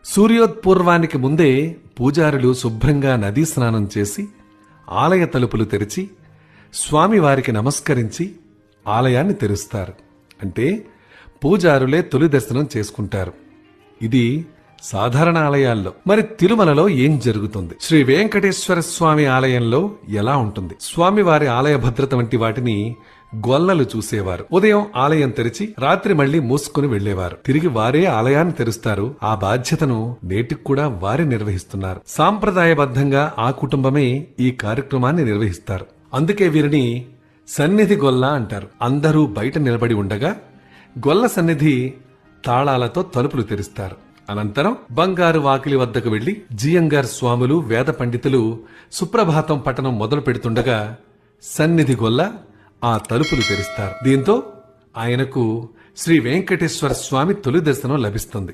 సూర్యోత్పూర్వానికి ముందే పూజారులు శుభ్రంగా నదీ స్నానం చేసి ఆలయ తలుపులు తెరిచి స్వామివారికి నమస్కరించి ఆలయాన్ని తెరుస్తారు. అంటే పూజారులే తొలి దర్శనం చేసుకుంటారు. ఇది సాధారణ ఆలయాల్లో. మరి తిరుమలలో ఏం జరుగుతుంది? శ్రీ వెంకటేశ్వర స్వామి ఆలయంలో ఎలా ఉంటుంది? స్వామివారి ఆలయ భద్రత వంటి వాటిని గొల్లలు చూసేవారు. ఉదయం ఆలయం తెరిచి రాత్రి మళ్లీ మూసుకుని వెళ్లేవారు. తిరిగి వారే ఆలయాన్ని తెరుస్తారు. ఆ బాధ్యతను నేటికి కూడా వారే నిర్వహిస్తున్నారు. సాంప్రదాయబద్ధంగా ఆ కుటుంబమే ఈ కార్యక్రమాన్ని నిర్వహిస్తారు. అందుకే వీరిని సన్నిధి గొల్ల అంటారు. అందరూ బయట నిలబడి ఉండగా గొల్ల సన్నిధి తాళాలతో తలుపులు తెరుస్తారు. అనంతరం బంగారు వాకిలి వద్దకు వెళ్లి జియంగార్ స్వాములు వేద పండితులు సుప్రభాతం పఠనం మొదలు పెడుతుండగా సన్నిధి గొల్ల ఆ తలుపులు తెరుస్తారు. దీంతో ఆయనకు శ్రీ వెంకటేశ్వర స్వామి తొలి దర్శనం లభిస్తుంది.